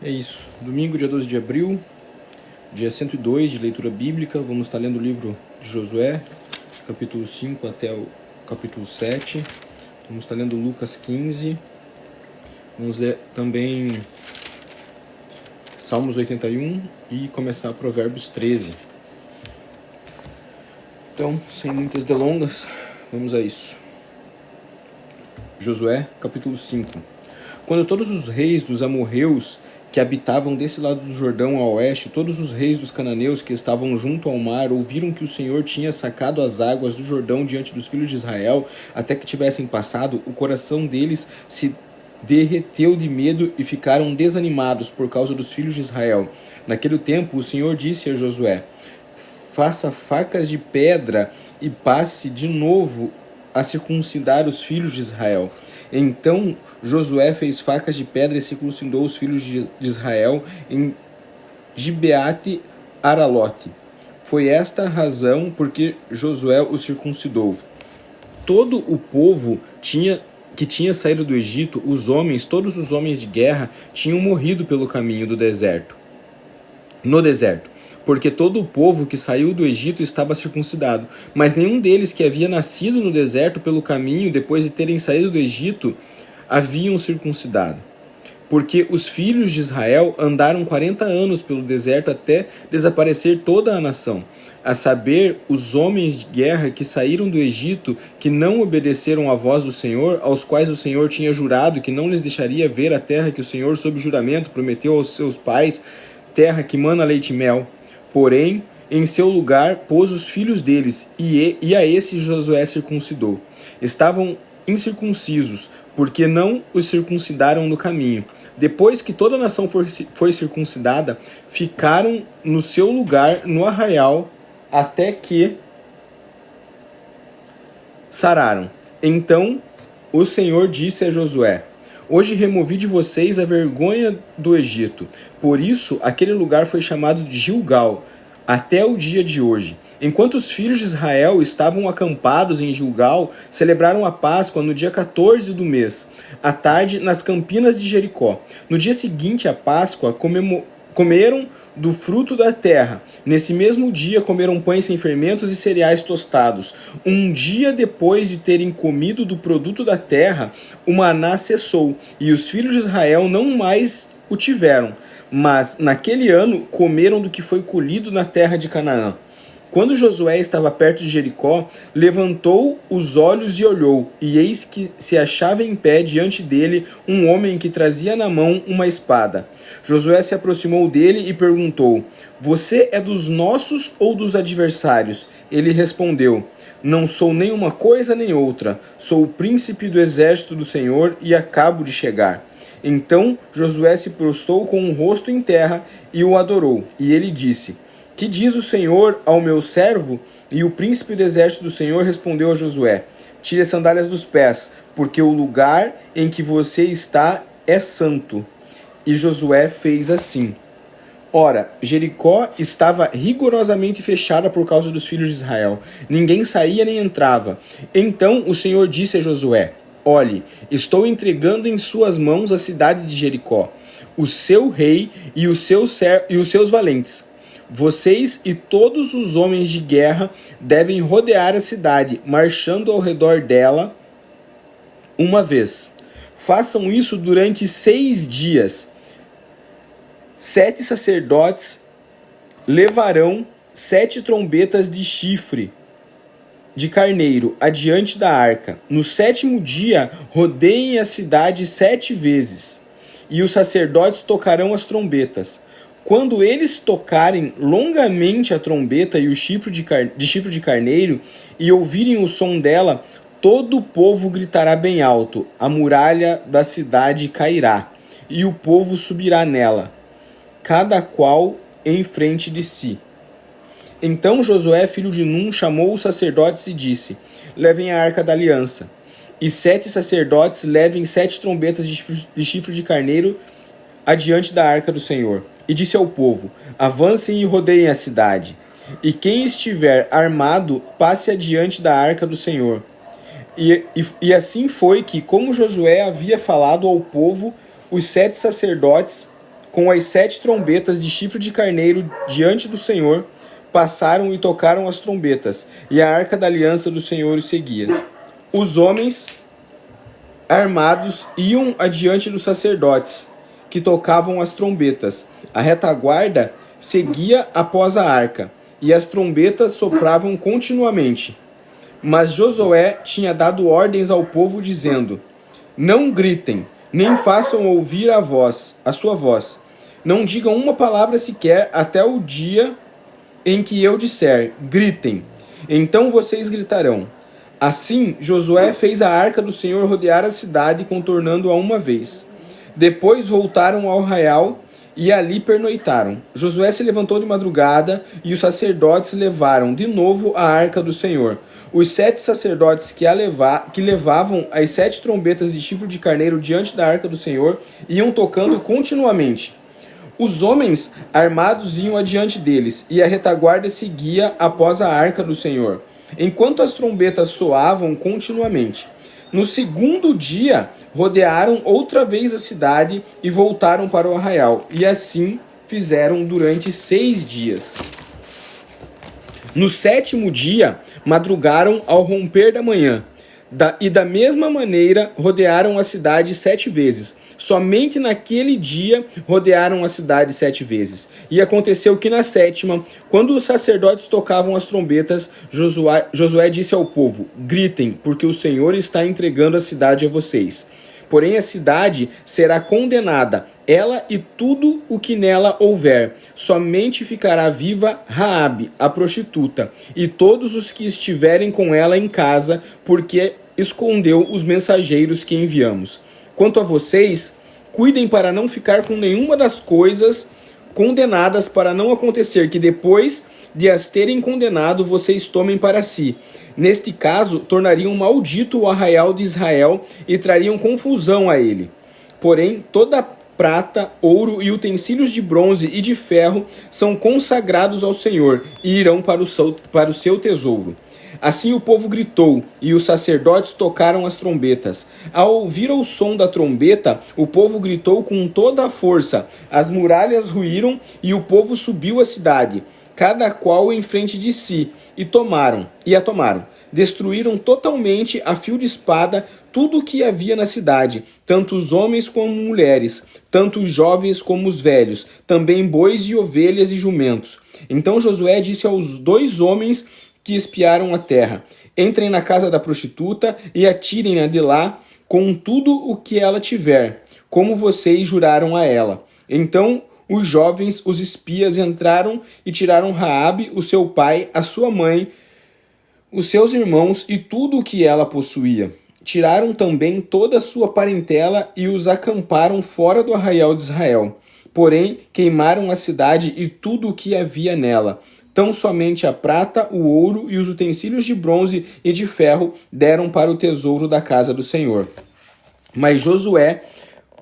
É isso. Domingo, dia 12 de abril, dia 102 de leitura bíblica. Vamos estar lendo o livro de Josué, capítulo 5 até o capítulo 7. Vamos estar lendo Lucas 15. Vamos ler também Salmos 81 e começar Provérbios 13. Então, sem muitas delongas, vamos a isso. Josué, capítulo 5. Quando todos os reis dos amorreus que habitavam desse lado do Jordão a oeste, todos os reis dos cananeus que estavam junto ao mar, ouviram que o Senhor tinha sacado as águas do Jordão diante dos filhos de Israel, até que tivessem passado, o coração deles se derreteu de medo e ficaram desanimados por causa dos filhos de Israel. Naquele tempo, o Senhor disse a Josué: faça facas de pedra e passe de novo a circuncidar os filhos de Israel. Então Josué fez facas de pedra e circuncidou os filhos de Israel em Gibeate Aralote. Foi esta a razão porque Josué os circuncidou. Todo o povo que tinha saído do Egito, todos os homens de guerra, tinham morrido pelo caminho do deserto. No deserto, porque todo o povo que saiu do Egito estava circuncidado, mas nenhum deles que havia nascido no deserto pelo caminho, depois de terem saído do Egito, haviam circuncidado. Porque os filhos de Israel andaram 40 anos pelo deserto até desaparecer toda a nação, a saber, os homens de guerra que saíram do Egito, que não obedeceram à voz do Senhor, aos quais o Senhor tinha jurado que não lhes deixaria ver a terra que o Senhor, sob juramento, prometeu aos seus pais, terra que mana leite e mel. Porém, em seu lugar pôs os filhos deles, e a esse Josué circuncidou. Estavam incircuncisos, porque não os circuncidaram no caminho. Depois que toda a nação foi circuncidada, ficaram no seu lugar no arraial, até que sararam. Então o Senhor disse a Josué: hoje removi de vocês a vergonha do Egito. Por isso, aquele lugar foi chamado de Gilgal, até o dia de hoje. Enquanto os filhos de Israel estavam acampados em Gilgal, celebraram a Páscoa no dia 14 do mês, à tarde, nas campinas de Jericó. No dia seguinte à Páscoa, comeram do fruto da terra. Nesse mesmo dia comeram pães sem fermentos e cereais tostados. Um dia depois de terem comido do produto da terra, o maná cessou, e os filhos de Israel não mais o tiveram. Mas naquele ano comeram do que foi colhido na terra de Canaã. Quando Josué estava perto de Jericó, levantou os olhos e olhou, e eis que se achava em pé diante dele um homem que trazia na mão uma espada. Josué se aproximou dele e perguntou: você é dos nossos ou dos adversários? Ele respondeu: não sou nem uma coisa nem outra, sou o príncipe do exército do Senhor e acabo de chegar. Então Josué se prostrou com o rosto em terra e o adorou, e ele disse: que diz o Senhor ao meu servo? E o príncipe do exército do Senhor respondeu a Josué: tire as sandálias dos pés, porque o lugar em que você está é santo. E Josué fez assim. Ora, Jericó estava rigorosamente fechada por causa dos filhos de Israel. Ninguém saía nem entrava. Então o Senhor disse a Josué: olhe, estou entregando em suas mãos a cidade de Jericó, o seu rei e os seus valentes. Vocês e todos os homens de guerra devem rodear a cidade, marchando ao redor dela uma vez. Façam isso durante 6 dias. 7 sacerdotes levarão 7 trombetas de chifre de carneiro adiante da arca. No 7º dia, rodeiem a cidade 7 vezes, e os sacerdotes tocarão as trombetas. Quando eles tocarem longamente a trombeta e o chifre de carneiro, e ouvirem o som dela, todo o povo gritará bem alto, a muralha da cidade cairá, e o povo subirá nela, cada qual em frente de si. Então Josué, filho de Num, chamou os sacerdotes e disse: levem a arca da aliança. E 7 sacerdotes levem 7 trombetas de chifre de carneiro adiante da arca do Senhor. E disse ao povo: avancem e rodeiem a cidade. E quem estiver armado, passe adiante da arca do Senhor. E assim foi que, como Josué havia falado ao povo, os 7 sacerdotes com as 7 trombetas de chifre de carneiro diante do Senhor, passaram e tocaram as trombetas, e a arca da aliança do Senhor os seguia. Os homens armados iam adiante dos sacerdotes, que tocavam as trombetas. A retaguarda seguia após a arca, e as trombetas sopravam continuamente. Mas Josué tinha dado ordens ao povo, dizendo: não gritem, nem façam ouvir a sua voz. Não digam uma palavra sequer até o dia em que eu disser: gritem. Então vocês gritarão. Assim, Josué fez a arca do Senhor rodear a cidade, contornando-a uma vez. Depois voltaram ao arraial e ali pernoitaram. Josué se levantou de madrugada e os sacerdotes levaram de novo a arca do Senhor. Os 7 sacerdotes que levavam as 7 trombetas de chifre de carneiro diante da arca do Senhor iam tocando continuamente. Os homens armados iam adiante deles, e a retaguarda seguia após a arca do Senhor, enquanto as trombetas soavam continuamente. No segundo dia, rodearam outra vez a cidade e voltaram para o arraial, e assim fizeram durante 6 dias. No 7º dia, madrugaram ao romper da manhã, e da mesma maneira rodearam a cidade 7 vezes. Somente naquele dia rodearam a cidade 7 vezes. E aconteceu que na 7ª, quando os sacerdotes tocavam as trombetas, Josué disse ao povo: gritem, porque o Senhor está entregando a cidade a vocês. Porém a cidade será condenada, ela e tudo o que nela houver. Somente ficará viva Raabe, a prostituta, e todos os que estiverem com ela em casa, porque escondeu os mensageiros que enviamos. Quanto a vocês, cuidem para não ficar com nenhuma das coisas condenadas, para não acontecer que depois de as terem condenado, vocês tomem para si. Neste caso, tornariam maldito o arraial de Israel e trariam confusão a ele. Porém, toda prata, ouro e utensílios de bronze e de ferro são consagrados ao Senhor e irão para o seu tesouro. Assim o povo gritou, e os sacerdotes tocaram as trombetas. Ao ouvir o som da trombeta, o povo gritou com toda a força. As muralhas ruíram, e o povo subiu à cidade, cada qual em frente de si, e a tomaram. Destruíram totalmente a fio de espada tudo o que havia na cidade, tanto os homens como mulheres, tanto os jovens como os velhos, também bois e ovelhas e jumentos. Então Josué disse aos 2 homens que espiaram a terra: entrem na casa da prostituta e atirem-na de lá com tudo o que ela tiver, como vocês juraram a ela. Então os jovens, os espias, entraram e tiraram Raabe, o seu pai, a sua mãe, os seus irmãos e tudo o que ela possuía. Tiraram também toda a sua parentela e os acamparam fora do arraial de Israel. Porém, queimaram a cidade e tudo o que havia nela. Tão somente a prata, o ouro e os utensílios de bronze e de ferro deram para o tesouro da casa do Senhor. Mas Josué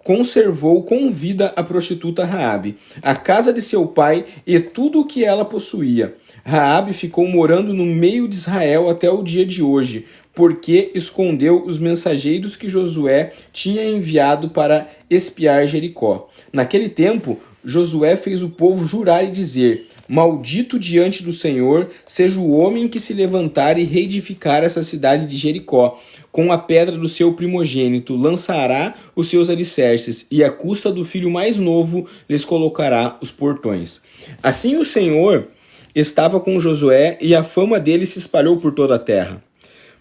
conservou com vida a prostituta Raabe, a casa de seu pai e tudo o que ela possuía. Raabe ficou morando no meio de Israel até o dia de hoje, porque escondeu os mensageiros que Josué tinha enviado para espiar Jericó. Naquele tempo, Josué fez o povo jurar e dizer: maldito diante do Senhor seja o homem que se levantar e reedificar essa cidade de Jericó. Com a pedra do seu primogênito lançará os seus alicerces, e à custa do filho mais novo lhes colocará os portões. Assim o Senhor estava com Josué, e a fama dele se espalhou por toda a terra.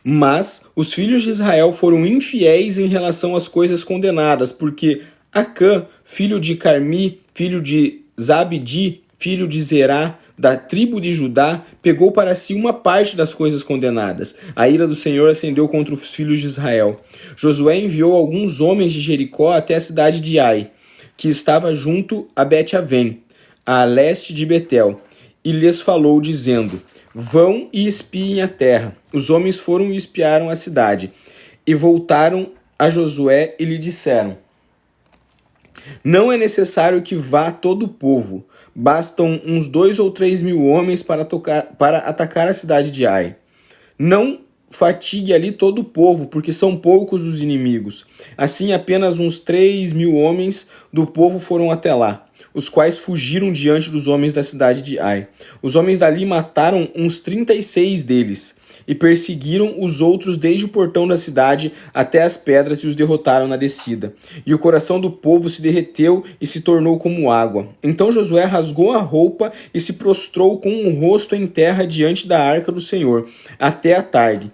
Mas os filhos de Israel foram infiéis em relação às coisas condenadas, porque Acã, filho de Carmi, filho de Zabdi, filho de Zerá, da tribo de Judá, pegou para si uma parte das coisas condenadas. A ira do Senhor acendeu contra os filhos de Israel. Josué enviou alguns homens de Jericó até a cidade de Ai, que estava junto a Bet-Aven, a leste de Betel, e lhes falou, dizendo: vão e espiem a terra. Os homens foram e espiaram a cidade, e voltaram a Josué e lhe disseram: não é necessário que vá todo o povo. Bastam uns 2 ou 3 mil homens para atacar a cidade de Ai. Não fatigue ali todo o povo, porque são poucos os inimigos. Assim, apenas uns 3 mil homens do povo foram até lá. os quais fugiram diante dos homens da cidade de Ai. Os homens dali mataram uns 36 deles, e perseguiram os outros desde o portão da cidade até as pedras e os derrotaram na descida. E o coração do povo se derreteu e se tornou como água. Então Josué rasgou a roupa e se prostrou com o rosto em terra diante da arca do Senhor, até a tarde.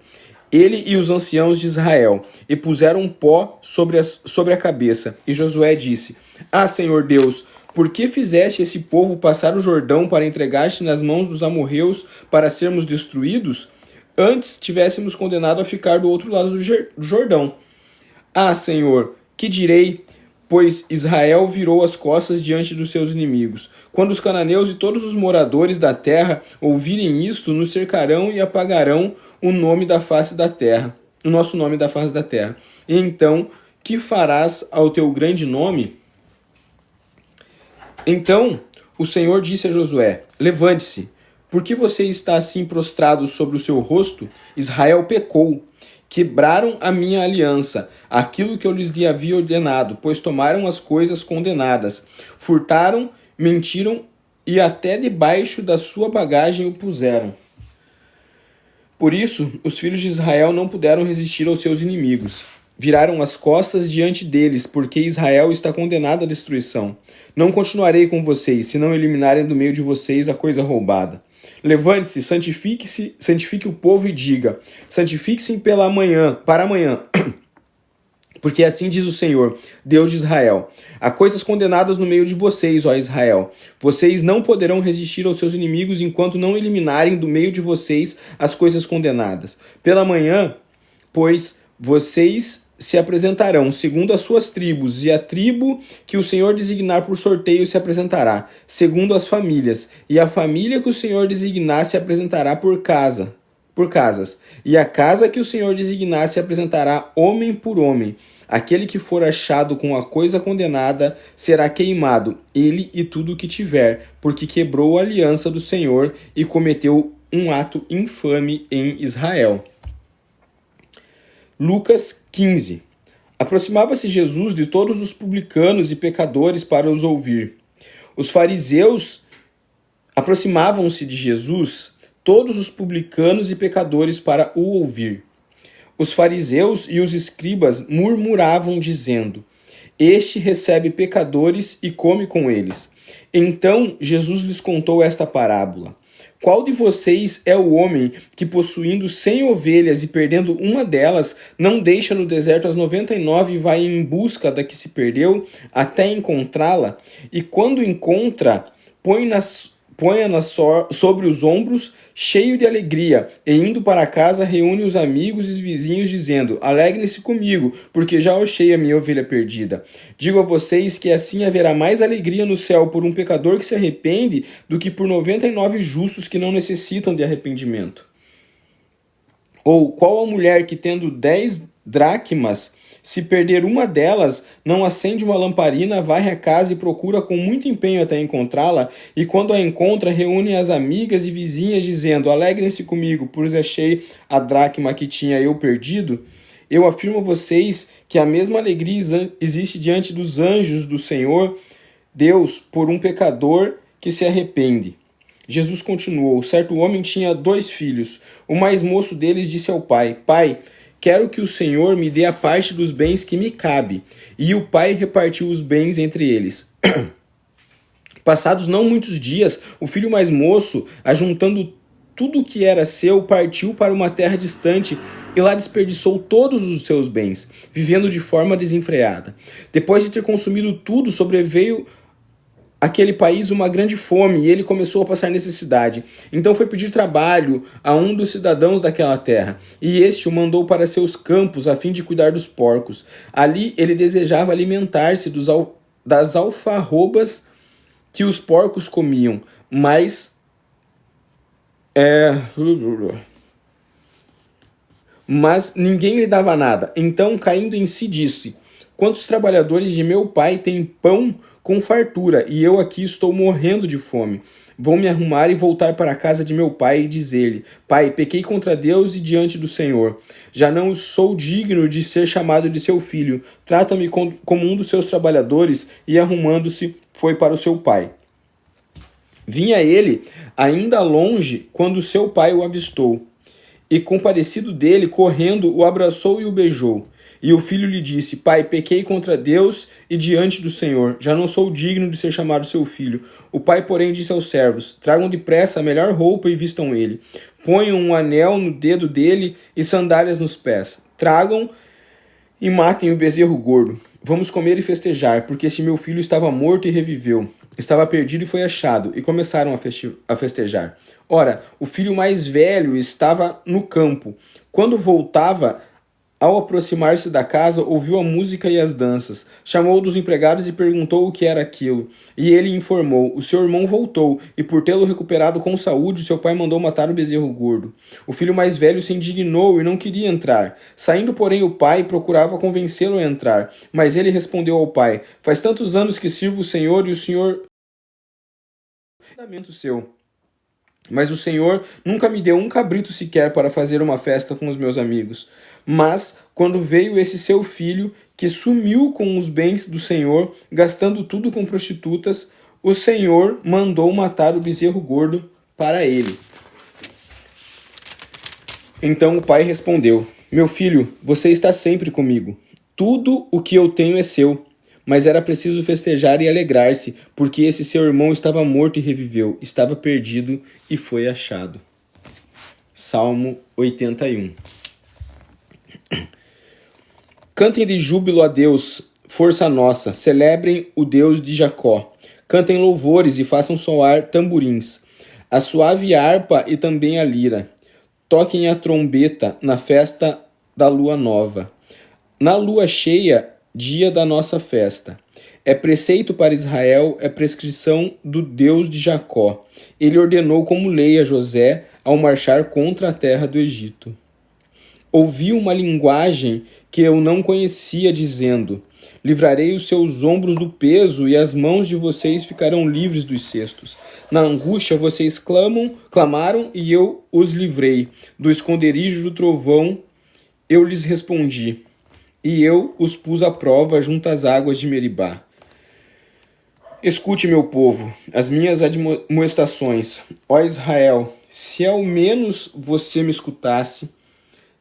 Ele e os anciãos de Israel, e puseram pó sobre a cabeça. E Josué disse: Ah, Senhor Deus, por que fizeste esse povo passar o Jordão para entregar-te nas mãos dos amorreus para sermos destruídos? Antes tivéssemos condenado a ficar do outro lado do Jordão. Ah, Senhor, que direi? Pois Israel virou as costas diante dos seus inimigos. Quando os cananeus e todos os moradores da terra ouvirem isto, nos cercarão e apagarão o nome da face da terra, o nosso nome da face da terra. E então, que farás ao teu grande nome? Então o Senhor disse a Josué: Levante-se, por que você está assim prostrado sobre o seu rosto? Israel pecou. Quebraram a minha aliança, aquilo que eu lhes havia ordenado, pois tomaram as coisas condenadas. Furtaram, mentiram e até debaixo da sua bagagem o puseram. Por isso, os filhos de Israel não puderam resistir aos seus inimigos. Viraram as costas diante deles, porque Israel está condenado à destruição. Não continuarei com vocês, se não eliminarem do meio de vocês a coisa roubada. Levante-se, santifique o povo e diga: santifique-se para amanhã. Porque assim diz o Senhor, Deus de Israel: há coisas condenadas no meio de vocês, ó Israel. Vocês não poderão resistir aos seus inimigos enquanto não eliminarem do meio de vocês as coisas condenadas. Pela manhã, pois, vocês se apresentarão segundo as suas tribos, e a tribo que o Senhor designar por sorteio se apresentará, segundo as famílias, e a família que o Senhor designar se apresentará por casas, e a casa que o Senhor designar se apresentará homem por homem. Aquele que for achado com a coisa condenada será queimado, ele e tudo o que tiver, porque quebrou a aliança do Senhor e cometeu um ato infame em Israel. Lucas 15. Aproximava-se Jesus de todos os publicanos e pecadores para os ouvir. Os fariseus aproximavam-se de Jesus, todos os publicanos e pecadores para o ouvir. Os fariseus e os escribas murmuravam, dizendo: Este recebe pecadores e come com eles. Então Jesus lhes contou esta parábola. Qual de vocês é o homem que, possuindo 100 ovelhas e perdendo uma delas, não deixa no deserto as 99 e vai em busca da que se perdeu, até encontrá-la? E quando encontra, põe-a sobre os ombros, cheio de alegria, e indo para casa reúne os amigos e os vizinhos, dizendo: Alegrem-se comigo, porque já achei a minha ovelha perdida. Digo a vocês que assim haverá mais alegria no céu por um pecador que se arrepende do que por 99 justos que não necessitam de arrependimento. Ou qual a mulher que, tendo 10 dracmas, se perder uma delas, não acende uma lamparina, varre a casa e procura com muito empenho até encontrá-la, e quando a encontra, reúne as amigas e vizinhas, dizendo: Alegrem-se comigo, pois achei a dracma que tinha eu perdido? Eu afirmo a vocês que a mesma alegria existe diante dos anjos do Senhor Deus por um pecador que se arrepende. Jesus continuou: Certo homem tinha 2 filhos. O mais moço deles disse ao pai: Pai, quero que o Senhor me dê a parte dos bens que me cabe. E o pai repartiu os bens entre eles. Passados não muitos dias, o filho mais moço, ajuntando tudo o que era seu, partiu para uma terra distante e lá desperdiçou todos os seus bens, vivendo de forma desenfreada. Depois de ter consumido tudo, sobreveio aquele país uma grande fome, e ele começou a passar necessidade. Então foi pedir trabalho a um dos cidadãos daquela terra, e este o mandou para seus campos a fim de cuidar dos porcos. Ali ele desejava alimentar-se das alfarrobas que os porcos comiam, mas ninguém lhe dava nada. Então, caindo em si, disse: Quantos trabalhadores de meu pai têm pão com fartura, e eu aqui estou morrendo de fome. Vou me arrumar e voltar para a casa de meu pai e dizer-lhe: Pai, pequei contra Deus e diante do Senhor. Já não sou digno de ser chamado de seu filho. Trata-me como um dos seus trabalhadores. E arrumando-se, foi para o seu pai. Vinha ele ainda longe quando seu pai o avistou, e compadecido dele, correndo, o abraçou e o beijou. E o filho lhe disse: Pai, pequei contra Deus e diante do Senhor. Já não sou digno de ser chamado seu filho. O pai, porém, disse aos servos: Tragam depressa a melhor roupa e vistam ele. Ponham um anel no dedo dele e sandálias nos pés. Tragam e matem o bezerro gordo. Vamos comer e festejar, porque esse meu filho estava morto e reviveu. Estava perdido e foi achado. E começaram a festejar. Ora, o filho mais velho estava no campo. Quando voltava, ao aproximar-se da casa, ouviu a música e as danças. Chamou dos empregados e perguntou o que era aquilo. E ele informou: o seu irmão voltou, e por tê-lo recuperado com saúde, seu pai mandou matar o bezerro gordo. O filho mais velho se indignou e não queria entrar. Saindo, porém, o pai procurava convencê-lo a entrar. Mas ele respondeu ao pai: Faz tantos anos que sirvo o Senhor, e o Senhor mandamento seu. Mas o Senhor nunca me deu um cabrito sequer para fazer uma festa com os meus amigos. Mas, quando veio esse seu filho, que sumiu com os bens do Senhor, gastando tudo com prostitutas, o Senhor mandou matar o bezerro gordo para ele. Então o pai respondeu: Meu filho, você está sempre comigo. Tudo o que eu tenho é seu. Mas era preciso festejar e alegrar-se, porque esse seu irmão estava morto e reviveu, estava perdido e foi achado. Salmo 81. Cantem de júbilo a Deus, força nossa, celebrem o Deus de Jacó. Cantem louvores e façam soar tamborins, a suave harpa e também a lira. Toquem a trombeta na festa da lua nova. Na lua cheia, dia da nossa festa. É preceito para Israel, é prescrição do Deus de Jacó. Ele ordenou como lei a José ao marchar contra a terra do Egito. Ouvi uma linguagem que eu não conhecia, dizendo: Livrarei os seus ombros do peso e as mãos de vocês ficarão livres dos cestos. Na angústia vocês clamaram e eu os livrei. Do esconderijo do trovão eu lhes respondi. E eu os pus à prova junto às águas de Meribá. Escute, meu povo, as minhas admoestações. Ó Israel, se ao menos você me escutasse,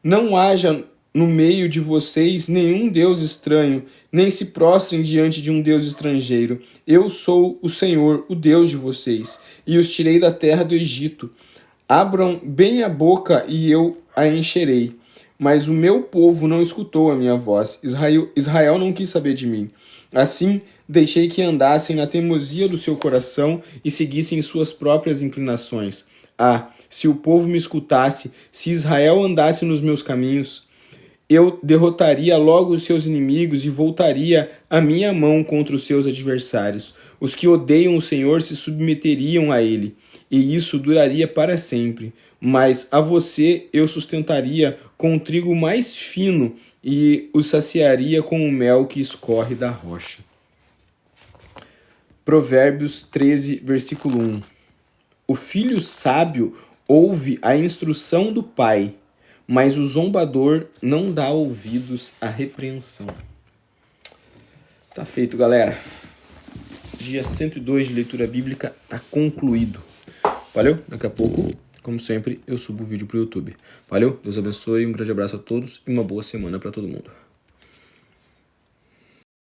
não haja no meio de vocês nenhum Deus estranho, nem se prostrem diante de um Deus estrangeiro. Eu sou o Senhor, o Deus de vocês, e os tirei da terra do Egito. Abram bem a boca e eu a encherei. Mas o meu povo não escutou a minha voz. Israel não quis saber de mim. Assim, deixei que andassem na teimosia do seu coração e seguissem suas próprias inclinações. Ah, se o povo me escutasse, se Israel andasse nos meus caminhos, eu derrotaria logo os seus inimigos e voltaria a minha mão contra os seus adversários. Os que odeiam o Senhor se submeteriam a ele, e isso duraria para sempre. Mas a você eu sustentaria com o trigo mais fino e os saciaria com o mel que escorre da rocha. Provérbios 13, versículo 1. O filho sábio ouve a instrução do pai, mas o zombador não dá ouvidos à repreensão. Tá feito, galera. Dia 102 de leitura bíblica tá concluído. Valeu? Daqui a pouco, como sempre, eu subo o vídeo pro YouTube. Valeu? Deus abençoe, um grande abraço a todos e uma boa semana para todo mundo.